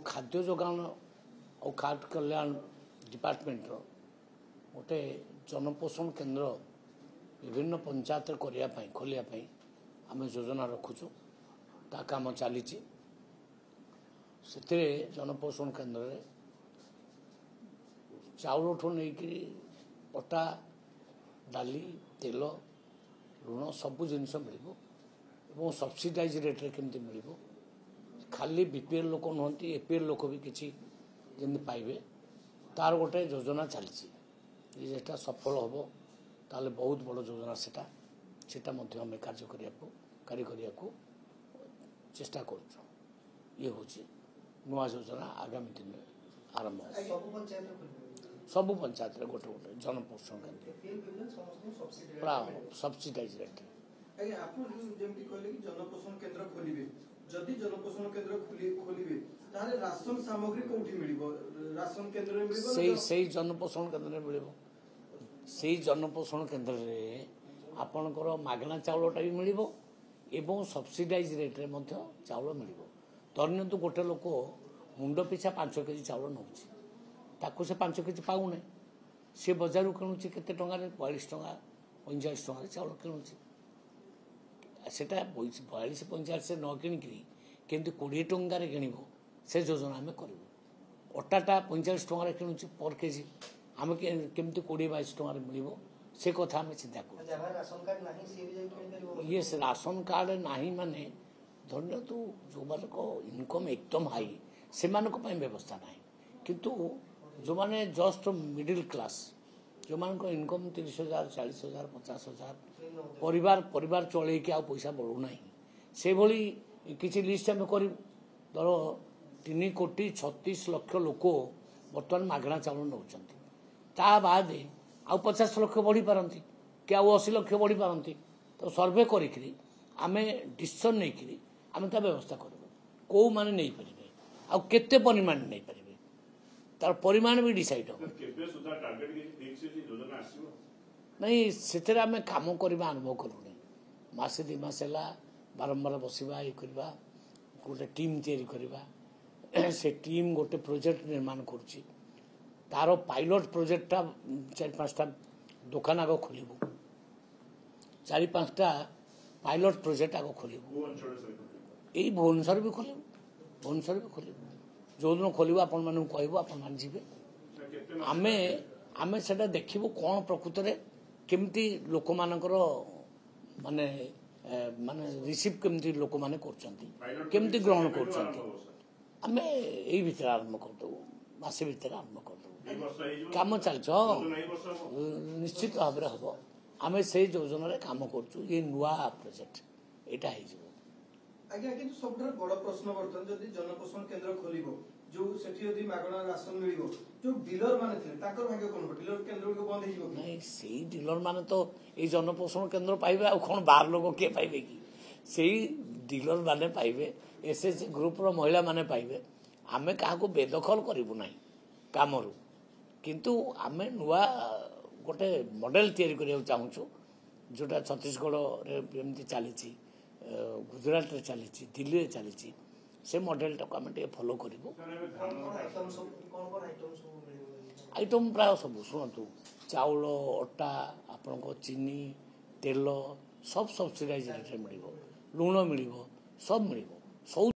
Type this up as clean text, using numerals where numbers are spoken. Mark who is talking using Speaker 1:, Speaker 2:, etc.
Speaker 1: खाद्य जोगान और खाद्य कल्याण डिपार्टमेंट गोटे जनपोषण केन्द्र विभिन्न पंचायत खोलिया आम योजना रखुचु ता काम चली जनपोषण केन्द्र रे चाउल ठू नहीं अटा डाली तेल लुण सबू जिनस मिल सब्सिडाइज रेट रे केमती मिल खाली बीपीएल लोक नुहति एपीएल लोक भी किसी जमी पाइबे तार गोटे योजना चली जेटा सफल हम ताले बहुत बड़ योजना सेटा आम कार्य करने चेष्टा कर नुआ योजना आगामी दिन में आरंभ सबू पंचायत गोटे गोटे जनपोषण केन्द्र प्राय सब्सिडाइज रेट
Speaker 2: जनपोषण केन्द्र खोलिबे जदि जनपोषण केन्द्र खोलिबे तारे राशन सामग्री कोठी मिलिबो राशन केन्द्र रे मिलिबो
Speaker 1: सेही जनपोषण केन्द्र रे मिलिबो सेही जनपोषण केन्द्र रे आपनकर मागणा चाउलटा भी मिलिबो एवं सब्सिडाइज रेट रे मध्य चाउल मिलिबो धरनियंतु गोटे लोक मुंड पिछा 5 केजी चाउल नउची ताकू से 5 केजी पाउने से बाजार रू किणुची केते टंगा रे 42 टंगा 45 टंगा रे चाउल किणुची सेटा 42 45 से न किणिकी केमती 20 टंकार किणव से योजना आम करूँ अटाटा 45 टंकार किणुची पर केजी आम केमती 20-22 टंकार मिल से कथा आम चिंता कर ये राशन कार्ड नहीं माने धन्य तू जो मान इनकम एकदम हाई से व्यवस्था ना किंतु जो माने जस्ट मिडिल क्लास जो मान इनकम 30,000 40,000 50,000 परिवार चल पैसा बढ़ूना से भली किसी लिस्ट आम कर धर 3,36,00,000 लोक बर्तमान मागणा चाउल नौ बाद आउ 50 लाख बढ़ी पारती कि आउ 80 लाख बढ़ी पारती तो सर्वे करें डिसीजन नहीं आम व्यवस्था कर कौ मैंने नहीं पारे आउ केते परिमाण नहीं पारे तार परिमाण भी डिसाइड हो नहीं से आम कम करवा आरंभ करूँ मसे 2 मास है बारंबार बसवा ये करवा गोटे टीम तैयारी से टीम गोटे प्रोजेक्ट निर्माण करुच्ची तार पायलट प्रोजेक्टा 4-5टा दुकान आग खोलू 4-5टा पायलट प्रोजेक्ट आग खोलू यही भुवनेश्वर भी खोलू जो दिन खोलू आपण मानू कहबू आपण मान जीवे आमे आमे सेटा देखिबू कोन प्रकृत रे केमती लोक मानकर माने माने रिसीव केमती लोक माने करचंती केमती ग्रहण करचंती आमे एई भीतर आरंभ कर दो मासे भीतर आरंभ कर दो काम चलछ निश्चित भाव रे हबो आमे से योजना रे काम करछु ये नुवा प्रोजेक्ट एटा हे जो
Speaker 2: आज्ञा किंतु सबटर बड़ प्रश्न बर्तन जदि जनपोषण केन्द्र खोलिबो जो सेठी यदि मागणा राशन मिलिबो जो डीलर माने थे ताकर भाग्य कोन डीलर केन्द्र को बंद हिजो
Speaker 1: नहीं सेही डीलर माने तो ए जनपोषण केन्द्र पाइबे आ कोन बाहर लोग के पाइबे की सेही डीलर माने पाइबे एसएसजी ग्रुप रो महिला माने पाइबे आमे काहा को बेदखल करिवु नाही कामरू किंतु आमे नुवा गोटे मॉडल तैयारी करिया चाहूछु जोटा छत्तीसगढ़ रे एमती चली गुजरात रे चली दिल्ली रे चली से मॉडलटा को आम फॉलो करूँ आइटम प्राय सब शुणु चाउल अटा आपण चीनी तेल सब सब्सिडाइज रेट मिल लुण मिल सब मिल सब